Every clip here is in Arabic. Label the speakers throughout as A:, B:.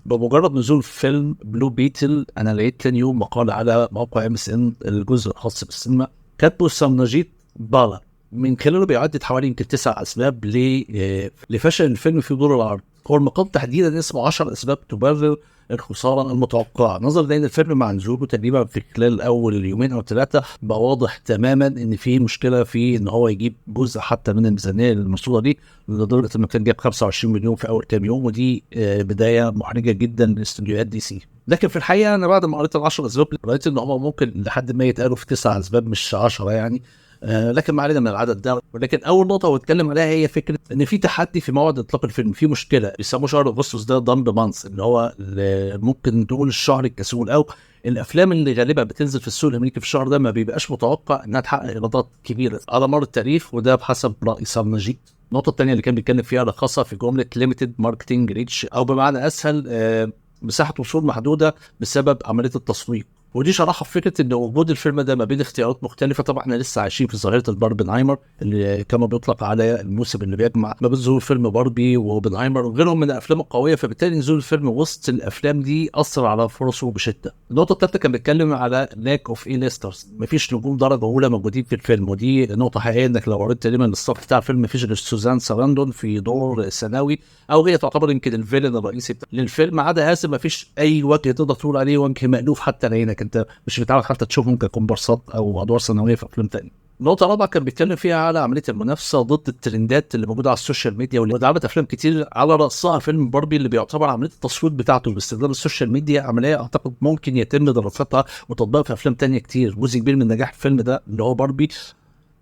A: بمجرد نزول فيلم بلو بيتل انا لقيت تاني يوم مقال على موقع MSN الجزء الخاص بالسينما كاتبه سامناجيت بالا، من خلاله بيعدد حوالي يمكن 9 اسباب لفشل الفيلم في دور العرض. هو المقال تحديدا اسمه 10 اسباب تبرر الخساره المتوقعه، نظرا لان الفيلم مع نزوله تقريبا في خلال اول يومين او 3 بقى واضح تماما ان في مشكله في ان هو يجيب جزء حتى من الميزانيه المرصوده دي، لدرجه انه كان جاب 25 مليون في اول كام يوم، ودي بدايه محرجه جدا لاستوديوهات دي سي. لكن في الحقيقه انا بعد ما قريت ال10 اسباب لقيت ان هم ممكن لحد ما يتقالوا في 9 اسباب مش 10 يعني. لكن ما علينا من العدد ده. ولكن اول نقطه هو اتكلم عليها هي فكره ان في تحدي في موعد اطلاق الفيلم، في مشكله بيسموه شهر اغسطس ده ضمب مانث، اللي هو ممكن تقول الشهر الكسول، او الافلام اللي غالبا بتنزل في السوق الامريكي في الشهر ده ما بيبقاش متوقع انها تحقق ايرادات كبيره على مر التاريخ، وده بحسب راي سام نجيب. النقطه الثانيه اللي كان بيتكلم فيها لخصها في جمله ليميتد ماركتنج ريتش، او بمعنى اسهل مساحه وصول محدوده بسبب عمليه التسويق. ودي شرحها في فكره ان وجود الفيلم ده ما بين اختيارات مختلفه. طبعا احنا لسه عايشين في ظاهره الباربنهايمر اللي كما بيطلق على الموسم اللي بيجمع ما بين ظهور فيلم باربي وبنهايمر وغيرهم من الافلام القويه، فبالتالي نزول الفيلم وسط الافلام دي اثر على فرصه بشده. النقطه الثالثه كان بيتكلم على لاك اوف ليسترز، مفيش نجوم درجه اولى موجودين في الفيلم، ودي نقطه حقيقيه. انك لو قريت تقريبا الصف بتاع الفيلم مفيش غير سوزان ساراندون في دور ثانوي، او هي تعتبر يمكن الفيلن الرئيسي للفيلم. عدا هذا مفيش اي وجه تقدر تقول عليه وجه مألوف حتى لعينك، انت مش متعود حتى تشوفهم ككومبارسات او ادوار ثانويه في افلام تانية. النقطة الرابعة كان بيتكلم فيها على عملية المنافسة ضد الترندات اللي موجودة على السوشيال ميديا، واللي دعمت أفلام كتير على رأسها فيلم باربي، اللي بيعتبر عملية التصوير بتاعته باستخدام السوشيال ميديا عملية أعتقد ممكن يتم دراستها وتطبيقها في أفلام تانية كتير. جزء كبير من نجاح الفيلم ده اللي هو باربي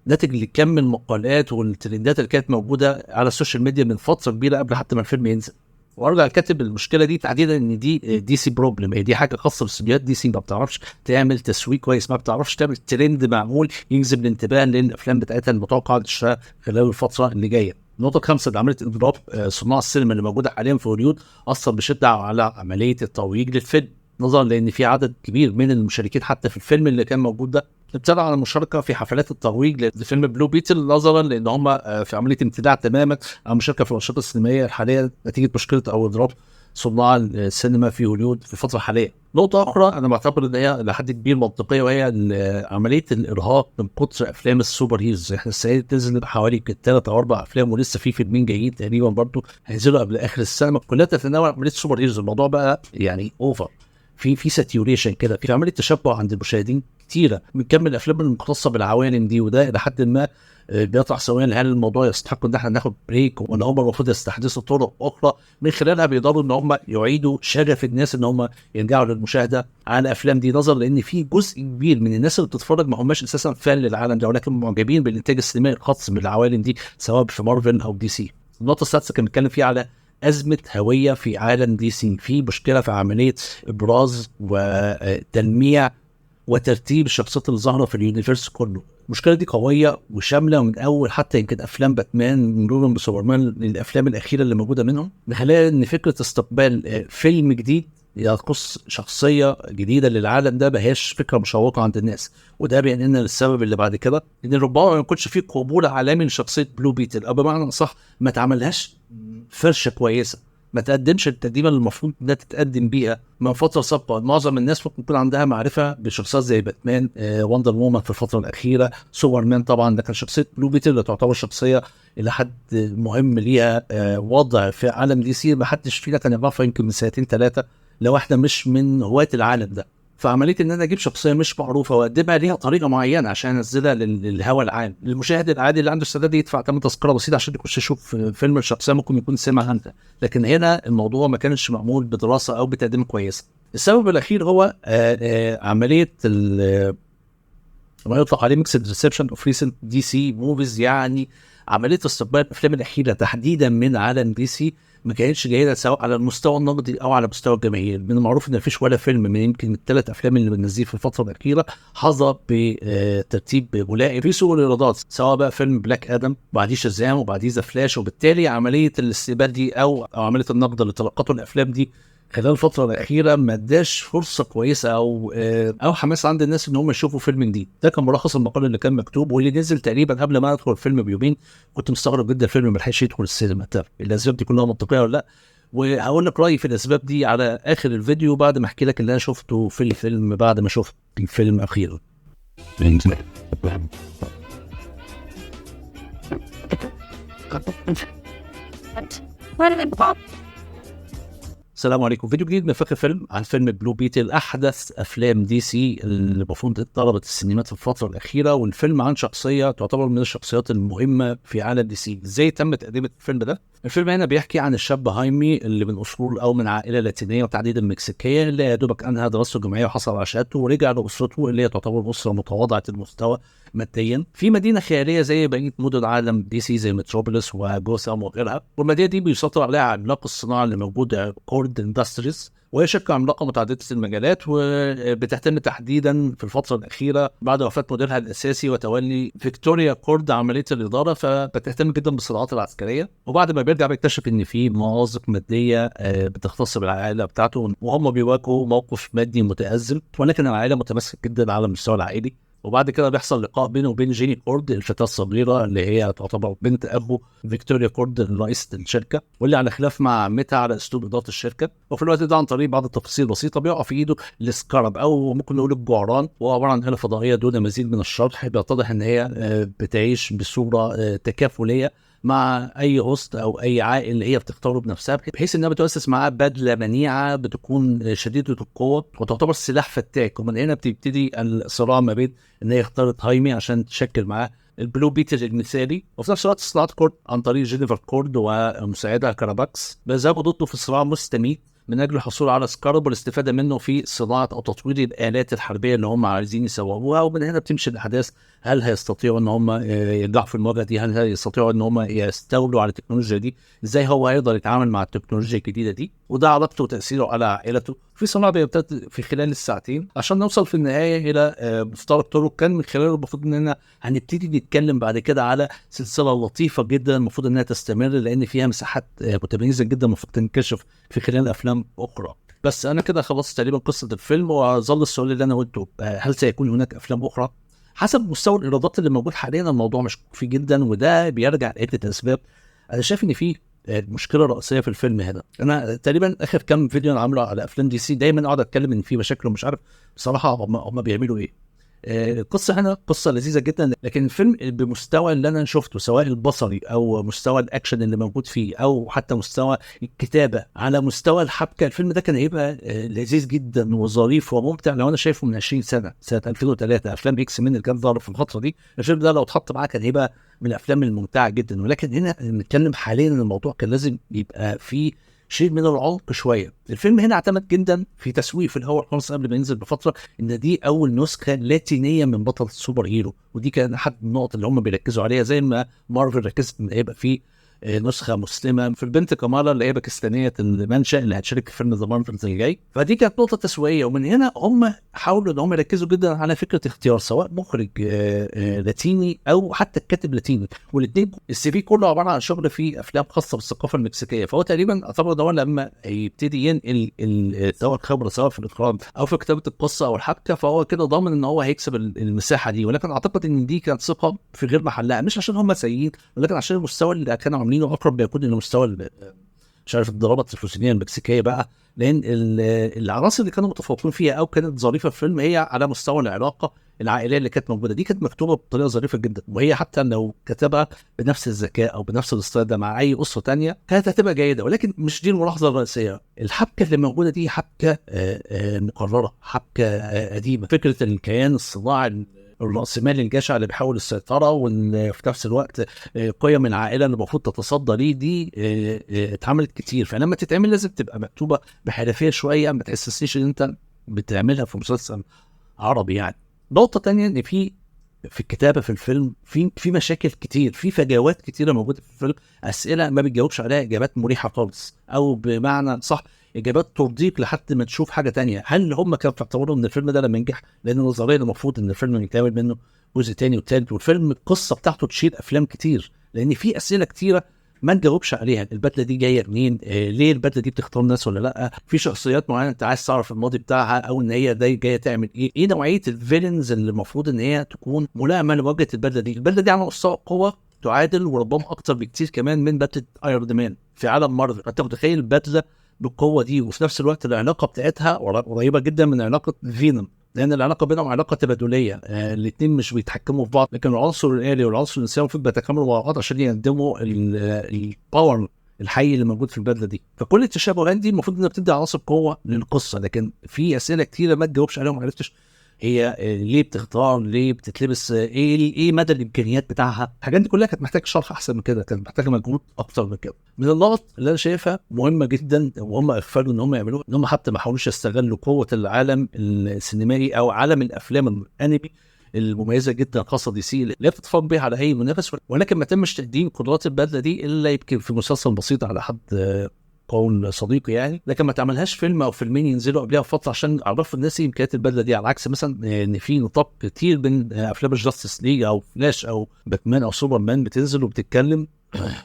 A: ناتج لكم المقالات والترندات اللي كانت موجودة على السوشيال ميديا من فترة كبيرة قبل حتى ما الفيلم ينزل. وارجع كاتب المشكله دي تحديدا ان دي سي بروبلم، هي دي حاجه خاصه باستديوهات دي سي، ما بتعرفش تعمل تسويق كويس، ما بتعرفش تعمل ترند معمول يجذب الانتباه للافلام بتاعتها المتوقعه تشتغل خلال الفتره اللي جايه. النقطه الخامسه اللي عملت اضراب صناع السينما اللي موجوده حاليا في هوليوود، اثر بشده على عمليه الترويج للفيلم، نظرا لان في عدد كبير من المشاركين حتى في الفيلم اللي كان موجود ده ابتدى على المشاركه في حفلات الترويج لفيلم بلو بيتل، نظرا لان هم في عمليه امتناع تماما عن المشاركه في الانشطه السينمائيه الحاليه نتيجه مشكله او اضراب صناع السينما في هوليوود في الفتره الحاليه. نقطه اخرى انا بعتبر ان هي لحد كبير منطقيه، وهي عمليه الارهاق من كتر افلام السوبر هيروز. احنا السنه دي نزل حوالي 3 او 4 افلام، ولسه في فيلمين جايين تقريبا برضه هينزلوا قبل اخر السنه، كلها تتناول عمليه السوبر هيروز. الموضوع بقى يعني اوفر، في ساتيوريشن كده، في عمليه تشبع عند المشاهدين كتيره بنكمل الافلام المختصه بالعوالم دي، وده الى حد ما بيطرح سؤال هل الموضوع يستحق ان احنا ناخد بريك، ولا هم المفروض يستحدثوا طرق اخرى من خلالها بيقدروا ان هم يعيدوا شغف الناس ان هم يرجعوا للمشاهده على الافلام دي، نظرا لان في جزء كبير من الناس اللي بتتفرج ما هماش اساسا فان للعالم ده، ولكن معجبين بالانتاج السينمائي الخاص بالعوالم دي سواء في مارفل او دي سي. النقطه السادسه كان بيتكلم فيها على أزمة هوية في عالم دي سي، في مشكلة في عملية إبراز وتلميع وترتيب الشخصيات اللي ظاهرة في اليونيفرس كله. المشكلة دي قوية وشاملة من أول حتى يمكن أفلام باتمان مرورا بسوبرمان للأفلام الأخيرة اللي موجودة منهم، بخلاف إن فكرة استقبال فيلم جديد يخص شخصية جديدة للعالم ده بهاش فكرة مشوقة عند الناس، وده بينقلنا للسبب اللي بعد كده، إن ربما ما يكونش فيه قبول عالمي لشخصية بلو بيتل، أو بمعنى صح ما تعملهاش فرشة كويسة، ما تقدمش التقديمه اللي المفروض ده تتقدم بيها من فتره سابقه. معظم الناس ممكن يكون عندها معرفه بشخصيات زي باتمان، وندر وومن في الفتره الاخيره، سوبرمان طبعا، لكن شخصيه بلو بيتل اللي تعتبر شخصيه الى حد مهم ليها وضع في عالم دي سي ما حدش فينا كان يعرفها يمكن من 2-3 لو احنا مش من هواة العالم ده. فعمليه ان انا اجيب شخصيه مش معروفه واقدمها ليها طريقه معينه عشان انزلها للهوى العام، المشاهد العادي اللي عنده استعداد يدفع ثمن تذكره بسيطه عشان يخش يشوف فيلم الشخصيه ممكن يكون سمعها انت، لكن هنا الموضوع ما كانش معمول بدراسه او بتقديم كويسه. السبب الاخير هو عمليه ما يطلق عليه ميكسد ريسبشن اوف ريسنت دي سي موفيز، يعني عمليه استقبال الافلام الاخيره تحديدا من عالم دي سي ما كانتش جيده سواء على المستوى النقدي او على مستوى الجماهير. من المعروف ان مفيش ولا فيلم من يمكن ال3 افلام اللي بننزلها في الفتره الاخيره حظى بترتيب ملائم في سوق الايرادات، سواء بقى فيلم بلاك ادم وبعديه شازام وبعديه ذا فلاش، وبالتالي عمليه الاستقبال دي او عمليه النقد اللي تلقته الافلام دي خلال الفترة الأخيرة ما اداش فرصة كويسة أو حماس عند الناس إن هم يشوفوا فيلم جديد. ده كان ملخص المقال اللي كان مكتوب واللي نزل تقريبا قبل ما أدخل الفيلم بيومين. كنت مستغرب جدا الفيلم ما لحقش يدخل السينما، الأسباب دي كلها منطقية ولا لأ؟ وهقول لك رايي في الاسباب دي على اخر الفيديو بعد ما احكي لك اللي انا شفته في الفيلم بعد ما شفت الفيلم اخيرا. السلام عليكم. فيديو جديد من فقه فيلم عن فيلم بلو بيتل، احدث افلام دي سي اللي المفروض اتطلبت السينمات في الفتره الاخيره، والفيلم عن شخصيه تعتبر من الشخصيات المهمه في عالم دي سي. ازاي تم تقديم الفيلم ده؟ الفيلم هنا بيحكي عن الشاب هايمي اللي من اصول او من عائله لاتينيه وتحديدا مكسيكيه، اللي يا دوبك انهى دراسته الجامعيه وحصل على شهادته ورجع لاسرته اللي هي تعتبر اسره متواضعه المستوى ماديا في مدينه خياليه زي بقيه مدن عالم دي سي زي متروبوليس وجوثام وغيرها. والمدينه دي بيسيطر عليها عملاق الصناعه اللي موجود كورد اندستريز، وهي شركه عملاقه متعدده المجالات، وبتهتم تحديدا في الفتره الاخيره بعد وفاه مديرها الاساسي وتولي فيكتوريا كورد عمليه الاداره، فبتهتم جدا بالصناعات العسكريه. وبعد ما بيرجع بيكتشف ان في مواظب ماديه بتختص بالعائله بتاعته، وهم بيواجهوا موقف مادي متازم، ولكن العائله متمسكه جدا على المستوى العائلي. وبعد كده بيحصل لقاء بينه وبين جيني كورد الفتاة الصغيرة اللي هي تعتبر بنت أبو فيكتوريا كورد رئيسة الشركة، واللي على خلاف مع عمتها على أسلوب إدارة الشركة. وفي الوقت ده عن طريق بعض التفاصيل البسيطة بيقع في إيده السكارب أو ممكن نقول الجعران، وهو عبارة عن آلة فضائية دون مزيد من الشرح. بيتضح إن هي بتعيش بصورة تكافلية مع اي هوست او اي عائل هي بتختاره بنفسها، بحيث انها بتؤسس معاه بدله منيعه بتكون شديده القوه وتعتبر سلاح فتاك. ومن هنا بتبتدي الصراع ما بين ان هي اختارت هايمي عشان تشكل معاه البلو بيتل المثالي، وفي نفس الوقت صناعه كورد عن طريق جينيفر كورد ومساعدها كاراباكس بيذهبوا ضده في صراع مستميت من اجل الحصول على سكارب والاستفاده منه في صناعه او تطوير الالات الحربيه اللي هم عايزين يسووها. ومن هنا بتمشي الاحداث، هل هيستطيعوا ان هم ينجحوا في المواجهه دي؟ هل هيستطيعوا ان هم يستولوا على التكنولوجيا دي؟ ازاي هو هيقدر يتعامل مع التكنولوجيا الجديده دي؟ وده علاقته وتاثيره على عائلته في صناعه بيمتد في خلال الساعتين عشان نوصل في النهايه الى مفترق طرق كان من خلاله المفروض اننا هنبتدي نتكلم بعد كده على سلسله لطيفه جدا المفروض انها تستمر، لان فيها مساحات متميزه جدا المفروض تنكشف في خلال افلام اخرى. بس انا كده خلصت تقريبا قصه الفيلم، وظل السؤال اللي انا قلته هل سيكون هناك افلام اخرى؟ حسب مستوى الايرادات اللي موجود حاليا الموضوع مش كافي جدا، وده بيرجع لعده اسباب. انا شايف ان في المشكله الرئيسيه في الفيلم هنا، انا تقريبا اخر كام فيديو انا عامله على افلام دي سي دايما اقعد اتكلم ان في مشاكل ومش عارف بصراحه هم بيعملوا ايه. القصه هنا قصه لذيذه جدا، لكن الفيلم بمستوى اللي انا شفته سواء البصري او مستوى الاكشن اللي موجود فيه او حتى مستوى الكتابه على مستوى الحبكه، الفيلم ده كان هيبقى لذيذ جدا وظريف وممتع لو انا شايفه من 20 سنه 2003 افلام اكس مين اللي كان ظهر في الفتره دي. الفيلم ده لو اتحط معاه كان هيبقى من الافلام الممتعه جدا، ولكن هنا نتكلم حاليا ان الموضوع كان لازم يبقى فيه شيء من العمق شويه. الفيلم هنا اعتمد جدا في تسويق الهواء خالص قبل ما ينزل بفتره ان دي اول نسخه لاتينيه من بطل السوبر هيرو، ودي كان احد النقط اللي هم بيركزوا عليها زي ما مارفل ركزت ان يبقى فيه نسخه مسلمه في البنت كمالا اللي هي باكستانيه المنشا اللي هتشارك في فيلم ذا مارفلز اللي جاي. فدي كانت نقطه تسويقيه، ومن هنا هم حاولوا ان هم يركزوا جدا على فكره اختيار سواء مخرج لاتيني او حتى الكاتب لاتيني، والاثنين السي في كله عباره عن شغل في افلام خاصه بالثقافه المكسيكيه. فهو تقريبا اعتبر ان هو لما يبتدي ينقل سواء الخبره سواء في الاخراج او في كتابه القصه او الحبكه، فهو كده ضامن ان هو هيكسب المساحه دي. ولكن اعتقد ان دي كانت ثقه في غير محلها، مش عشان هم سيئين ولكن عشان المستوى اللي كانوا عاملينه اقرب بيكون لمستوى مش عارف الضرابه التلفزيونيه المكسيكيه بقى، لان العناصر اللي كانوا متفوقين فيها او كانت ظريفه في الفيلم هي على مستوى العلاقه العائليه اللي كانت موجوده. دي كانت مكتوبه بطريقه ظريفه جدا، وهي حتى لو كتبها بنفس الذكاء او بنفس الستايل ده مع اي اسره تانية كانت هتبقى جيده. ولكن مش دي الملاحظه الرئيسيه، الحبكه اللي موجوده دي حبكه مكرره، حبكه قديمه، فكره الكيان الصناعي الرأسمالي الجشع اللي بيحاول السيطرة، وفي نفس الوقت قيم العائلة اللي المفروض تتصدى ليه دي اتعملت كتير. فلما تتعمل لازم تبقى مكتوبة بحرفية شوية، ما تحسسنيش ان انت بتعملها في مسلسل عربي يعني. نقطة تانية ان في الكتابة في الفيلم في مشاكل كتير، في فجوات كتيرة موجودة في الفيلم، أسئلة ما بتجاوبش عليها إجابات مريحة خالص، أو بمعنى صح إجابات ترضيك لحد ما تشوف حاجة تانية. هل هم كانوا بيعتبروا إن الفيلم ده لما ينجح، لأن نظريا المفروض إن الفيلم يتعمل منه جزء تاني وتالت، والفيلم القصة بتاعته تشيل أفلام كتير، لأن في أسئلة كتيرة ما تجاوبش عليها. البدله دي جايه منين؟ ليه البدله دي بتختار ناس ولا لا؟ في شخصيات معينه انت عايز تعرف الماضي بتاعها، او ان هي دي جايه تعمل ايه نوعيه الفيلنز اللي المفروض ان هي تكون ملائمه لمواجهه البدله دي. البدله دي على مستوى القوه تعادل وربما اكتر بكتير كمان من بدله ايرون مان. في عالم مارفل. انت متخيل بدله بالقوه دي، وفي نفس الوقت العلاقه بتاعتها قريبه جدا من علاقه فينوم، لان العلاقه بينهم علاقه تبادليه. الاثنين مش بيتحكموا في بعض، لكن العنصر الالي والعنصر الانساني المفروض بيتكاملوا مع بعض عشان يقدموا الباور الحي اللي موجود في البدله دي. فكل التشابهات دي المفروض انها بتدي عناصر قوه للقصه، لكن في اسئله كتيره ما تجاوبش عليها، ما عرفتش هي ليه بتختار، ليه بتتلبس، ايه مدى الامكانيات بتاعها. الحاجات دي كلها كانت محتاجه شرح احسن من كده، كانت محتاجه مجهود اكتر من كده. من النقط اللي انا شايفها مهمه جدا وهم اغفلوا ان هم يعملوها، ان هم حتى ما حاولوش يستغلوا قوه العالم السينمائي او عالم الافلام الانمي المميزه جدا خاصه دي سي اللي بتتفرج بيها على اي منافس، ولكن ما تمش تقديم قدرات البدله دي الا يمكن في مسلسل بسيط على حد قول صديقي يعني، لكن ما تعملهاش فيلم او فيلمين ينزلوا قبلها بفتره عشان يعرفوا الناس ايه امكانيات البدله دي، على عكس مثلا ان في نطاق كتير بين افلام الجاستس ليج او فلاش او باتمان او سوبرمان بتنزل وبتتكلم.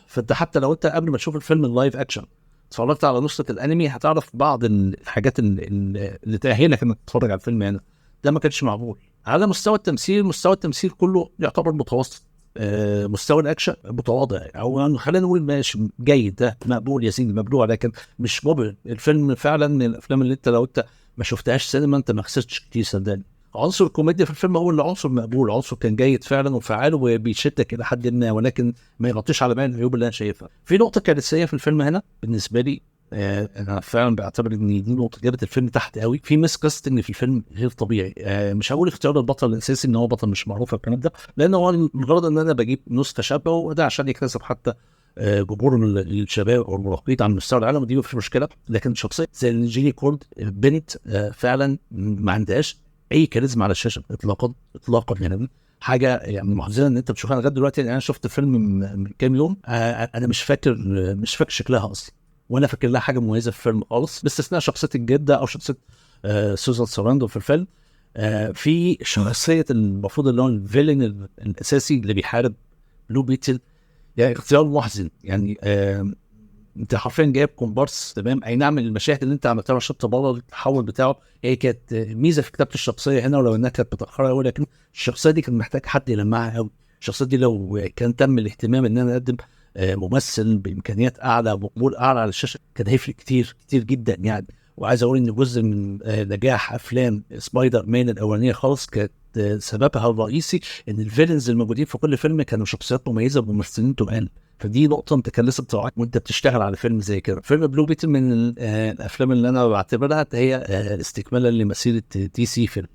A: فانت حتى لو انت قبل ما تشوف الفيلم اللايف اكشن اتفرجت على نسخه الانمي هتعرف بعض الحاجات اللي تاهلك انك تتفرج على الفيلم هنا. ده ما كانش معقول. على مستوى التمثيل، مستوى التمثيل كله يعتبر متوسط. مستوى الاكشن متواضع، او خلينا نقول ماشي جيد، ده مقبول يا سيدي مبلوع، لكن مش مبهر. الفيلم فعلا من الافلام اللي انت لو انت ما شفتهاش سينما انت ما خسرتش كتير صدقني. عنصر الكوميديا في الفيلم هو اللي عنصر مقبول، عنصر كان جيد فعلا وفعال وبيشدك الى حد ما، ولكن ما يغطيش على باقي العيوب اللي انا شايفها. في نقطه كارثيه في الفيلم هنا بالنسبه لي، انا فعلا بعتبر ان دي نقطه جابت الفيلم تحت قوي. في مس كاستنج في الفيلم غير طبيعي. مش هقول اختيار البطل الاساسي ان هو بطل مش معروف الكلام ده، لان هو الغرض ان انا بجيب نسخه شابه، وده عشان يكتسب حتى جمهور الشباب او المراهقين على مستوى العالم، ودي مفيش مشكله. لكن شخصيه زي جيني كورد بنت فعلا ما عندهاش اي كاريزما على الشاشه اطلاقا اطلاقا. يعني حاجه يعني محزنه ان انت بتشوفها لغايه دلوقتي. يعني انا شفت الفيلم من كام يوم، انا مش فاكر شكلها اصلا، وانا فاكر لها حاجه مميزه في الفيلم خالص باستثناء شخصيه الجده او شخصيه سوزان ساراندو في الفيلم. في شخصيه المفروض اللي هو الفيلن الاساسي اللي بيحارب بلو بيتل، يعني اختيار محزن. يعني انت حرفيا جايب كومبارس تمام. اي نعم المشاهد اللي انت عملتها عشان تبرر التحول بتاعه هي كانت ميزه في كتابه الشخصيه هنا، ولو انها كانت متاخره قوي، لكن الشخصيه دي كان محتاج حد يلمعها قوي. الشخصيه دي لو كان تم الاهتمام ان انا اقدم ممثل بامكانيات اعلى ومقبول اعلى على الشاشه كان هيفرق كتير كتير جدا يعني. وعايز اقول ان جزء من نجاح افلام سبايدر مان الاولانيه خالص كانت سببها الرئيسي ان الفيلنز الموجودين في كل فيلم كانوا شخصيات مميزه وممثلين تقال. فدي نقطه انت كان لسه بتراعيها وانت بتشتغل على فيلم زي كده. فيلم بلو بيتل من الافلام اللي انا بعتبرها هي استكمالا لمسيره دي سي في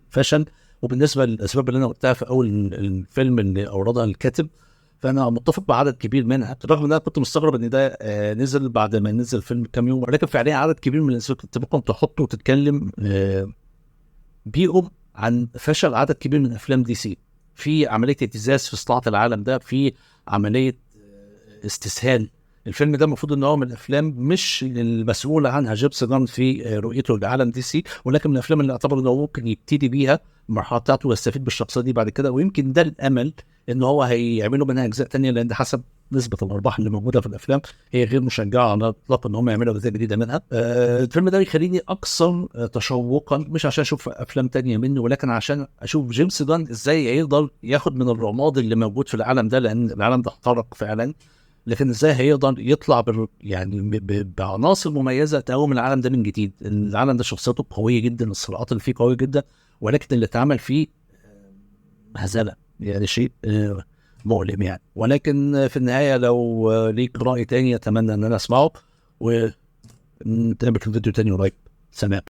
A: الفاشن. وبالنسبه للاسباب اللي انا قلتها في اول الفيلم اللي اوردها الكاتب، فانا متفق بعدد كبير منها، رغم ان انا كنت مستغرب ان ده نزل بعد ما نزل الفيلم كام يوم، ولكن فعليا عدد كبير من الاسباب كنت ممكن تحطه وتتكلم بيهم عن فشل عدد كبير من افلام دي سي في عمليه ابتزاز في صناعه العالم ده، في عمليه استسهال. الفيلم ده المفروض ان هو من الافلام مش المسؤول عنها جيمس جان في رؤيته لعالم دي سي، ولكن من الافلام اللي اعتبر انه ممكن يبتدي بيها المرحله بتاعته ويستفيد بالشخصيه دي بعد كده. ويمكن ده الامل ان هو هيعملوا منها اجزاء تانية، لان حسب نسبه الارباح اللي موجوده في الافلام هي غير مشجعه على الاطلاق ان هم يعملوا اجزاء جديده منها. الفيلم ده بيخليني اكثر تشوقا، مش عشان اشوف افلام تانية منه، ولكن عشان اشوف جيمس جان ازاي هيقدر ياخد من الرماد اللي موجود في العالم ده، لان العالم ده اخترق فعلا، لكن ازاي هيقدر يطلع بعناصر مميزه تقوم العالم ده من جديد. العالم ده شخصيته قويه جدا، الصراعات اللي فيه قويه جدا، ولكن اللي اتعمل فيه هزله، يعني شيء مؤلم يعني. ولكن في النهايه لو ليك راي تاني اتمنى ان انا اسمعه، ونتقابل في فيديو تاني قريب. سلام.